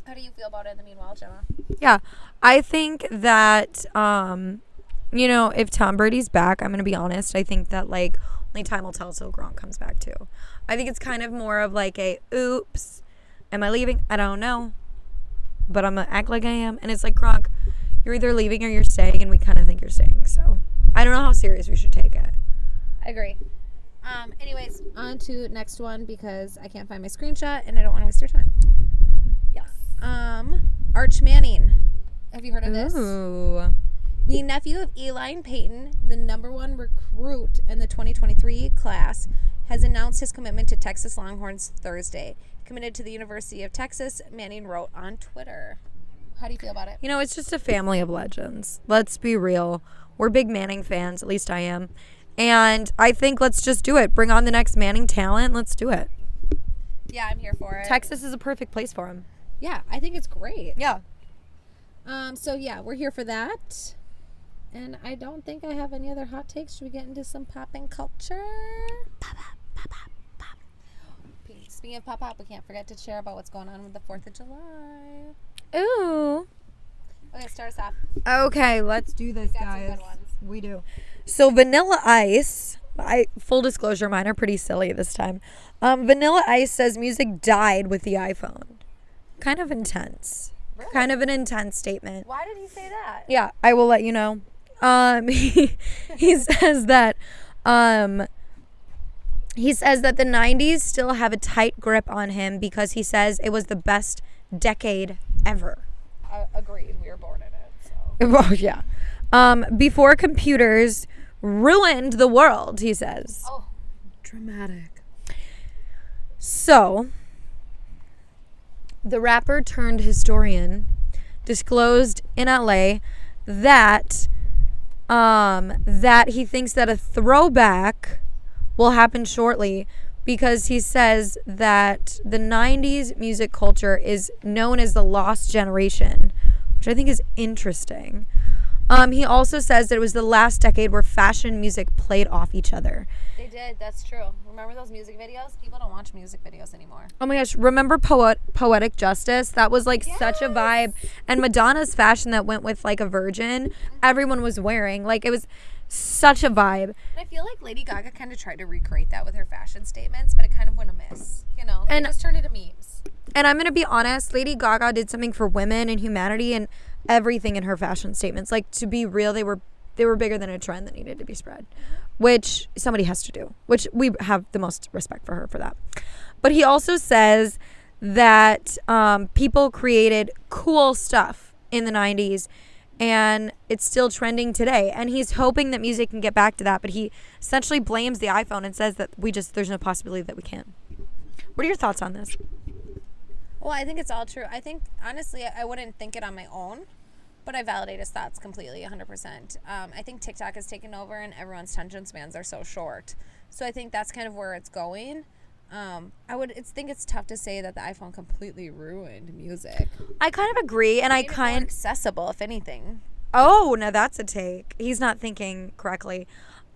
How do you feel about it in the meanwhile, Gemma? Yeah, I think that, you know, if Tom Brady's back, I'm going to be honest, I think that, like, only time will tell till Gronk comes back, too. I think it's kind of more of like a, oops, am I leaving? I don't know. But I'm going to act like I am. And it's like, Gronk, you're either leaving or you're staying, and we kind of think you're staying. So I don't know how serious we should take it. I agree. Anyways, on to next one because I can't find my screenshot and I don't want to waste your time. Yes. Arch Manning. Have you heard of this? Ooh. The nephew of Eli Payton, the #1 recruit in the 2023 class, has announced his commitment to Texas Longhorns Thursday. Committed to the University of Texas, Manning wrote on Twitter. How do you feel about it? You know, it's just a family of legends. Let's be real. We're big Manning fans. At least I am. And I think let's just do it. Bring on the next Manning talent. Let's do it. Yeah, I'm here for it. Texas is a perfect place for him. Yeah, I think it's great. Yeah. So yeah, we're here for that. And I don't think I have any other hot takes. Should we get into some Poppin Culture? Pop. Speaking of pop, we can't forget to share about what's going on with the 4th of July. Ooh. Okay, start us off. Okay, let's do this, We've got guys. some good ones. We do. So Vanilla Ice, full disclosure, mine are pretty silly this time. Vanilla Ice says music died with the iPhone. Kind of intense. Really? Kind of an intense statement. Why did he say that? Yeah, I will let you know. He says that the 90s still have a tight grip on him because he says it was the best decade ever. Agreed. We were born in it. So. Well, yeah. Before computers ruined the world, he says. Oh, dramatic. So, the rapper turned historian disclosed in LA that he thinks that a throwback will happen shortly because he says that the 90s music culture is known as the lost generation, which I think is interesting. He also says that it was the last decade where fashion and music played off each other. They did. That's true. Remember those music videos? People don't watch music videos anymore. Oh my gosh. Remember Poetic Justice? That was like such a vibe. And Madonna's fashion that went with like a virgin, everyone was wearing. Like it was such a vibe. And I feel like Lady Gaga kind of tried to recreate that with her fashion statements, but it kind of went amiss. You know, and just turned into memes. And I'm going to be honest, Lady Gaga did something for women and humanity and everything in her fashion statements. Like, to be real, they were bigger than a trend that needed to be spread, which somebody has to do, which we have the most respect for her for that. But he also says that people created cool stuff in the 90s and it's still trending today. And he's hoping that music can get back to that, but he essentially blames the iPhone and says that there's no possibility that we can. What are your thoughts on this? Well, I think it's all true. I think, honestly, I wouldn't think it on my own, but I validate his thoughts completely, 100%. I think TikTok has taken over and everyone's attention spans are so short. So I think that's kind of where it's going. I think it's tough to say that the iPhone completely ruined music. I kind of agree, and It made it more accessible, if anything. Oh, now that's a take. He's not thinking correctly.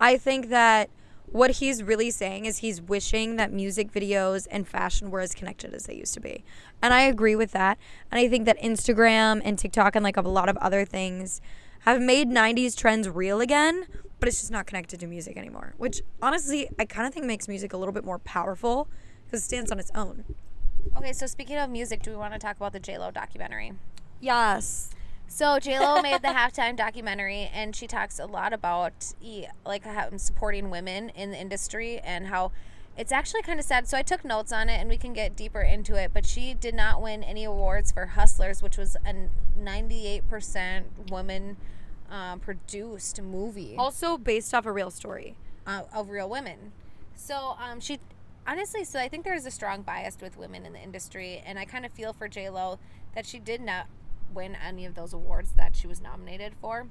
I think that what he's really saying is he's wishing that music videos and fashion were as connected as they used to be. And I agree with that. And I think that Instagram and TikTok and like a lot of other things have made 90s trends real again, but it's just not connected to music anymore, which honestly I kind of think makes music a little bit more powerful because it stands on its own. Okay, so speaking of music, do we want to talk about the J.Lo documentary? Yes. So J.Lo made the halftime documentary, and she talks a lot about supporting women in the industry and how it's actually kind of sad. So I took notes on it, and we can get deeper into it. But she did not win any awards for Hustlers, which was a 98% woman produced movie. Also based off a real story. Of real women. So she honestly, so I think there's a strong bias with women in the industry, and I kind of feel for J.Lo that she did not win any of those awards that she was nominated for,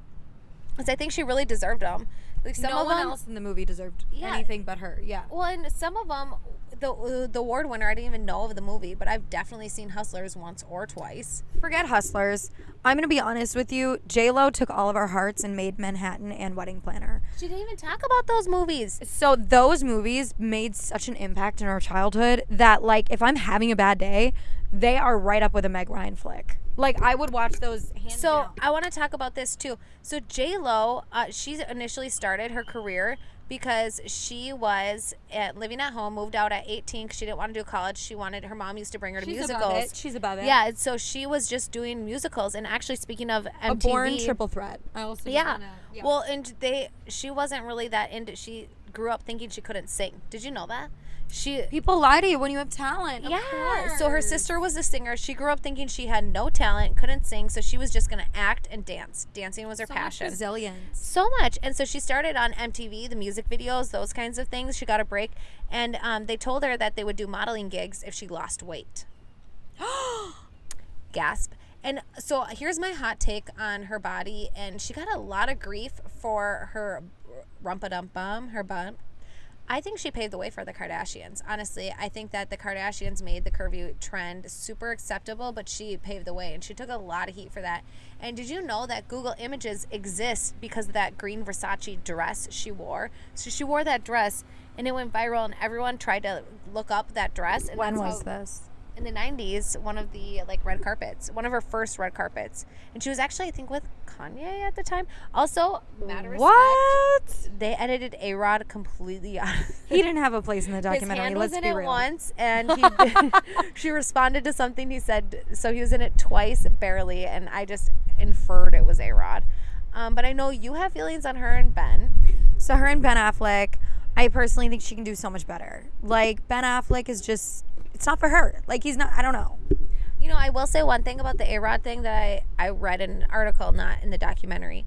because I think she really deserved them. Like no one else in the movie deserved anything but her. Yeah. Well, and some of them, the award winner, I didn't even know of the movie, but I've definitely seen Hustlers once or twice. Forget Hustlers. I'm gonna be honest with you. J.Lo took all of our hearts and made Manhattan and Wedding Planner. She didn't even talk about those movies. So those movies made such an impact in our childhood that, like, if I'm having a bad day, they are right up with a Meg Ryan flick. Like, I would watch those hands down. I want to talk about this too. So J.Lo, she initially started her career because she was living at home, moved out at 18 because she didn't want to do college. Her mom used to bring her to musicals. She's above it. Yeah, so she was just doing musicals. And actually, speaking of MTV, a born triple threat. I also Well, and she wasn't really that into. She grew up thinking she couldn't sing. Did you know that? People lie to you when you have talent. Yeah. So her sister was a singer. She grew up thinking she had no talent, couldn't sing, so she was just gonna act and dance. Dancing was her passion. Resilience. So much. And so she started on MTV, the music videos, those kinds of things. She got a break, and they told her that they would do modeling gigs if she lost weight. Gasp. And so here's my hot take on her body, and she got a lot of grief for her rumpa-dum-bum, her bump. I think she paved the way for the Kardashians. Honestly, I think that the Kardashians made the curvy trend super acceptable, but she paved the way, and she took a lot of heat for that. And did you know that Google Images exists because of that green Versace dress she wore? So she wore that dress, and it went viral, and everyone tried to look up that dress. And when was this? In the 90s, one of the red carpets, one of her first red carpets. And she was actually, I think, with Kanye at the time. Also, matter of respect, they edited A-Rod completely out. He didn't have a place in the documentary. His hand was in it real. once, and she responded to something he said, so he was in it twice, barely, and I just inferred it was A-Rod. But I know you have feelings on her and Ben. So her and Ben Affleck, I personally think she can do so much better. Like, Ben Affleck is just... It's not for her. Like, he's not, I don't know. You know, I will say one thing about the A-Rod thing that I read in an article, not in the documentary.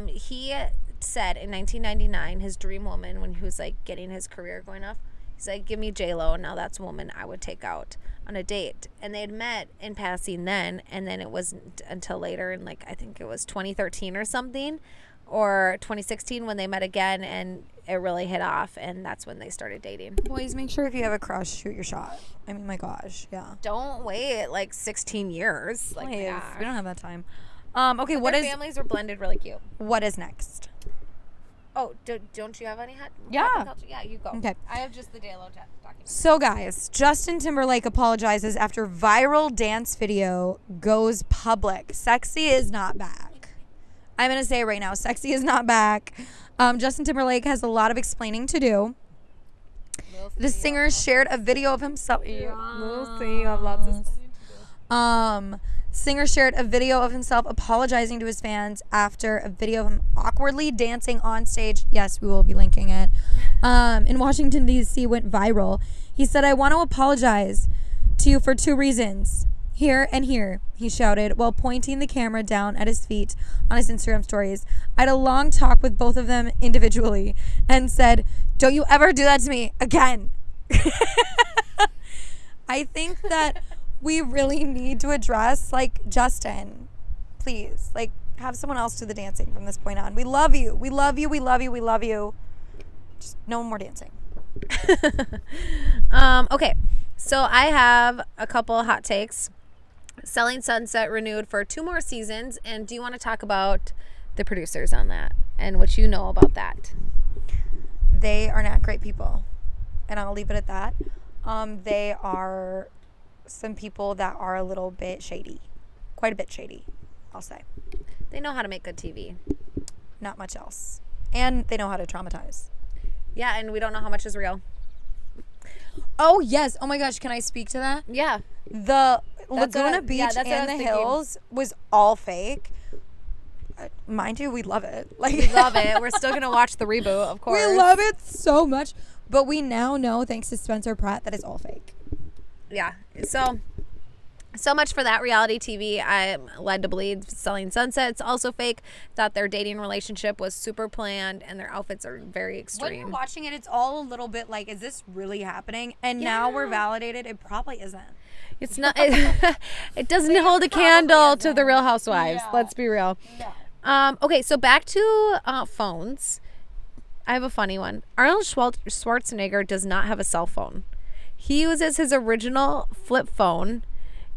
He said in 1999, his dream woman, when he was, getting his career going off, he's like, give me J-Lo, and now that's a woman I would take out on a date. And they had met in passing then, and then it wasn't until later in, I think it was 2013 or something, or 2016 when they met again, and it really hit off, and that's when they started dating. Boys, make sure if you have a crush, shoot your shot. I mean, my gosh, yeah. Don't wait like 16 years. Like, Please, yeah. we don't have that time. Okay, But their families were blended really cute. what is next? Oh, don't you have any hot? Yeah. Poppin Culture? Yeah, you go. Okay. I have just the J.Lo document. So, guys, Justin Timberlake apologizes after viral dance video goes public. Sexy is not back. I'm going to say it right now. Sexy is not back. Justin Timberlake has a lot of explaining to do. The singer shared a video of himself. We'll see. I have lots of stuff. Singer shared a video of himself apologizing to his fans after a video of him awkwardly dancing on stage. Yes, we will be linking it. In Washington, D.C. went viral. He said, "I want to apologize to you for 2 reasons. Here and here," he shouted while pointing the camera down at his feet on his Instagram stories. "I had a long talk with both of them individually and said, 'Don't you ever do that to me again.'" I think that we really need to address, like, Justin, please, like, have someone else do the dancing from this point on. We love you. We love you. We love you. We love you. Just no more dancing. Okay, so I have a couple hot takes. Selling Sunset renewed for 2 more seasons, and do you want to talk about the producers on that and what you know about that? They are not great people, and I'll leave it at that. They are some people that are a little bit shady, quite a bit shady, I'll say. They know how to make good TV. Not much else. And they know how to traumatize. Yeah, and we don't know how much is real. Oh, yes. Oh, my gosh. Can I speak to that? Yeah. The That's Laguna what I- Beach yeah, that's what I and was the thinking. hills was all fake. Mind you, we love it. Like, We love it. We're still going to watch the reboot, of course. we love it so much. But we now know, thanks to Spencer Pratt, that it's all fake. Yeah. So much for that reality TV. I'm led to believe Selling Sunset, it's also fake. Thought their dating relationship was super planned, and their outfits are very When extreme. you're watching it, it's all a little bit like, is this really happening? And now we're validated. It probably isn't. It's not. It doesn't hold a candle to the Real Housewives. Yeah. Let's be real. No. Okay, so back to phones. I have a funny one. Arnold Schwarzenegger does not have a cell phone. He uses his original flip phone,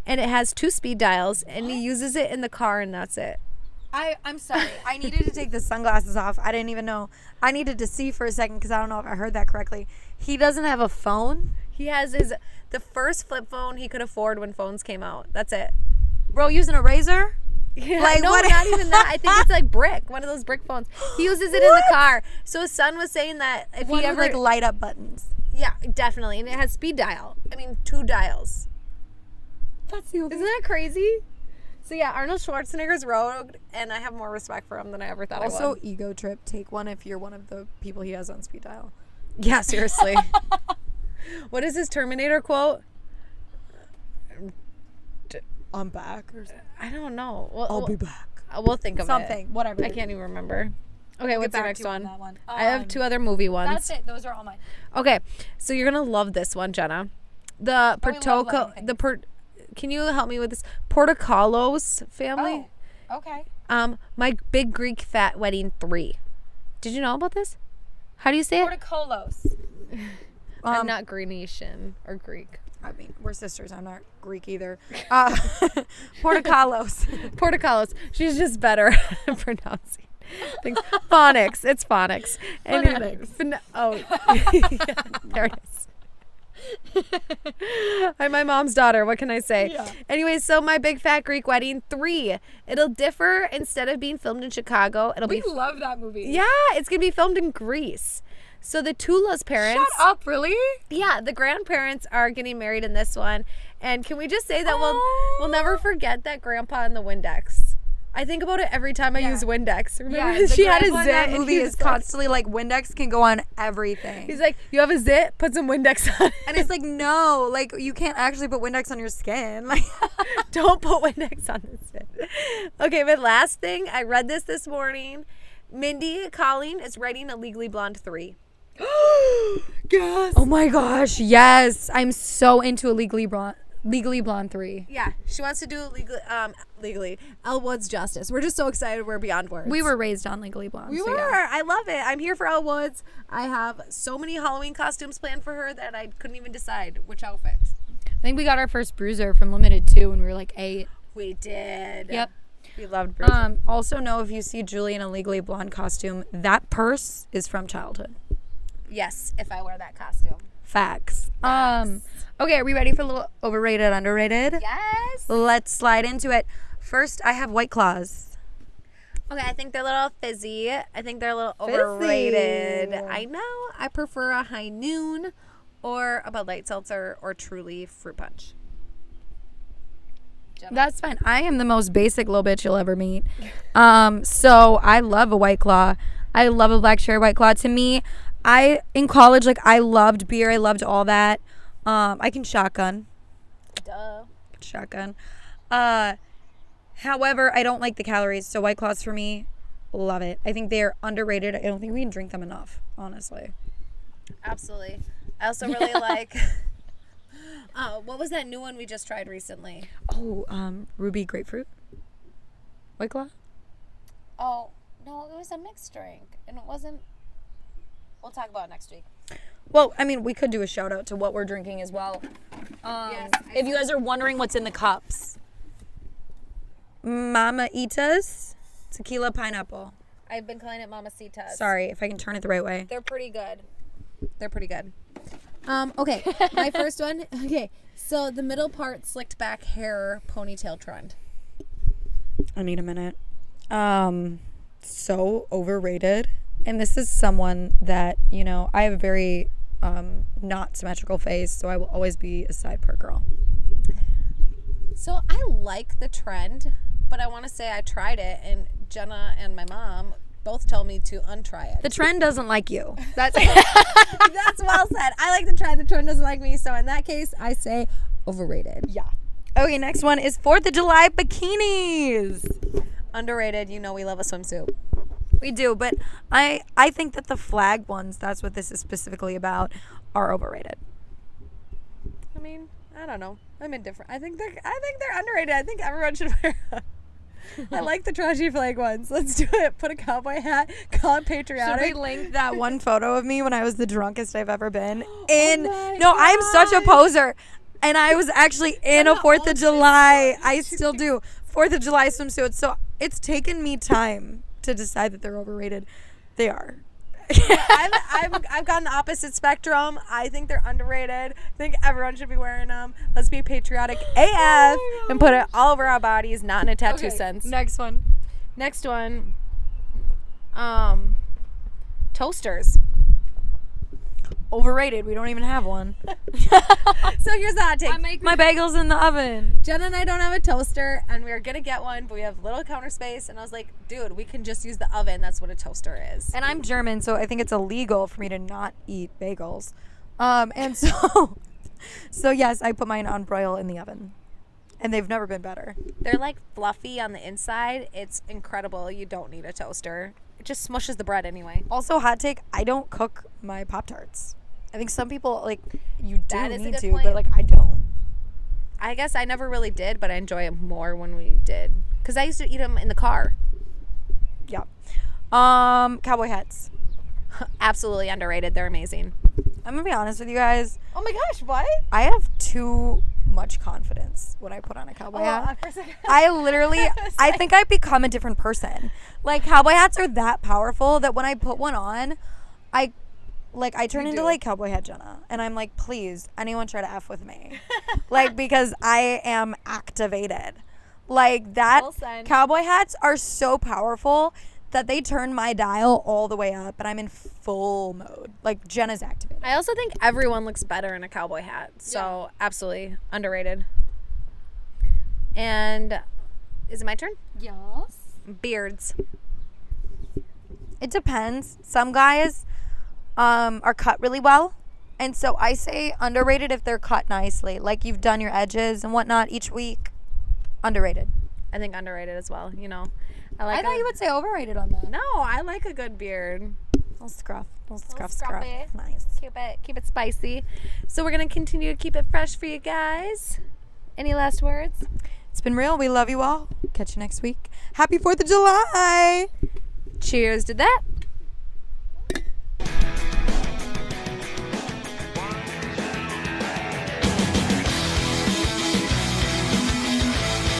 and it has 2 speed dials, and he uses it in the car, and that's it. I'm sorry. I needed to take the sunglasses off. I didn't even know. I needed to see for a second because I don't know if I heard that correctly. He doesn't have a phone? He has the first flip phone he could afford when phones came out. That's it. Bro, using a razor? Yeah, Like, no, what? not even that. I think it's like brick, one of those brick phones. He uses it in the car. So his son was saying that if One he with, ever, like, light up buttons. yeah, definitely, and it has speed dial. I mean, 2 dials. That's the Isn't that crazy? So yeah, Arnold Schwarzenegger's rogue, and I have more respect for him than I ever thought I would. Also, ego trip. Take one if you're one of the people he has on speed dial. Yeah, seriously. What is his Terminator quote? I'm back. Or something. I don't know. I'll be back. We'll think of Something. it. Whatever. I can't even remember. Okay, Get what's your back next to you on one? that one. I have 2 other movie ones. That's it. Those are all mine. Okay, so you're gonna love this one, Jenna. The we love Portoco, loving Can you help me with this? Portocalos family. Oh, okay. My Big Greek Fat Wedding 3. Did you know about this? How do you say it? Portocolos. I'm not Grecian or Greek. I mean, we're sisters. I'm not Greek either. Portocalos. Portocalos. She's just better at pronouncing things. Phonics. It's phonics. There it is. I'm my mom's daughter. What can I say? Yeah. Anyway, so my Big Fat Greek Wedding 3. It'll differ. Instead of being filmed in Chicago, it'll be. love that movie. Yeah, it's gonna be filmed in Greece. So the Tula's parents. Shut up, really? Yeah, the grandparents are getting married in this one. And can we just say that we'll never forget that grandpa in the Windex. I think about it every time I use Windex. Remember, she had a zit. That and movie he is was like- constantly like Windex can go on everything. He's like, you have a zit? Put some Windex on it. and it's like, no, like you can't actually put Windex on your skin. Like, Don't put Windex on the zit. Okay, but last thing, I read this morning. Mindy Kaling is writing a Legally Blonde 3. yes. Oh my gosh, yes. I'm so into a Legally Legally Blonde 3. Yeah, she wants to do legally Elwood's Justice. We're just so excited. We're beyond words. We were raised on Legally Blonde. We so were. yeah. I love it. I'm here for Elwood's. I have so many Halloween costumes planned for her that I couldn't even decide which outfit. I think we got our first Bruiser from Limited too when we were like 8. We did. Yep. We loved Bruiser. Also know if you see Julie in a Legally Blonde costume, that purse is from childhood. Yes, if I wear that costume. Facts. Okay, are we ready for a little overrated, underrated? Yes. Let's slide into it. First, I have White Claws. Okay, I think they're a little fizzy. I think they're a little overrated. I know. I prefer a High Noon or a Bud Light Seltzer or Truly Fruit Punch. That's fine. I am the most basic little bitch you'll ever meet. So I love a White Claw. I love a black cherry White Claw. To me, in college, like, I loved beer. I loved all that. I can shotgun. Duh. Shotgun. However, I don't like the calories. So White Claws for me, love it. I think they're underrated. I don't think we can drink them enough, honestly. Absolutely. I also really like... what was that new one we just tried recently? Oh, Ruby Grapefruit. White Claw? Oh, no, it was a mixed drink. And it wasn't... We'll talk about it next week. Well, I mean, we could do a shout out to what we're drinking as well. Yes, if you guys are wondering what's in the cups. Mama Ita's Tequila Pineapple. I've been calling it Mamacitas. Sorry, if I can turn it the right way. They're pretty good. They're pretty good. Okay, my first one. Okay, so the middle part slicked back hair ponytail trend. I need a minute. So overrated. And this is someone that, you know, I have a very not symmetrical face, so I will always be a side part girl. So I like the trend, but I want to say I tried it, and Jenna and my mom both told me to untry it. The trend doesn't like you. That's well said. I like the trend. The trend doesn't like me. So in that case, I say overrated. Yeah. Okay, next one is 4th of July bikinis. Underrated. You know we love a swimsuit. We do, but I think that the flag ones, that's what this is specifically about, are overrated. I mean, I don't know. I'm indifferent. I think they're underrated. I think everyone should wear them. I like the trashy flag ones. Let's do it. Put a cowboy hat. Call it patriotic. Should we link that one photo of me when I was the drunkest I've ever been? I'm such a poser. And I was actually in a 4th of July. I still do. 4th of July swimsuit. So it's taken me time to decide that they're overrated. They are. I've gone the opposite spectrum. I think they're underrated. I think everyone should be wearing them. Let's be patriotic AF and put it all over our bodies, not in a tattoo sense. Next one. Toasters. Overrated. We don't even have one. So here's the hot take. I make my bagels in the oven. Jenna and I don't have a toaster, and we were going to get one, but we have little counter space. And I was like, dude, we can just use the oven. That's what a toaster is. And I'm German, so I think it's illegal for me to not eat bagels. And so yes, I put mine on broil in the oven. And they've never been better. They're like fluffy on the inside. It's incredible. You don't need a toaster. It just smushes the bread anyway. Also, hot take, I don't cook my Pop-Tarts. I think some people, like, you do That is a need good to, point. but, like, I don't. I guess I never really did, but I enjoy it more when we did. Because I used to eat them in the car. Yeah. Cowboy hats. Absolutely underrated. They're amazing. I'm going to be honest with you guys. Oh my gosh, what? I have too much confidence when I put on a cowboy hat. I think I've become a different person. Like, cowboy hats are that powerful that when I put one on, I turn into like cowboy hat Jenna, and I'm like, please, anyone try to F with me. Like, because I am activated. Like, that cowboy hats are so powerful that they turn my dial all the way up, and I'm in full mode. Like, Jenna's activated. I also think everyone looks better in a cowboy hat. So, absolutely underrated. And is it my turn? Yes. Beards. It depends. Some guys are cut really well. And so I say underrated if they're cut nicely. Like, you've done your edges and whatnot each week. Underrated. I think underrated as well, you know. I thought you would say overrated on that. No, I like a good beard. Little scruff. Scruff. Scruffy. Nice. Keep it spicy. So we're going to continue to keep it fresh for you guys. Any last words? It's been real. We love you all. Catch you next week. Happy 4th of July. Cheers to that.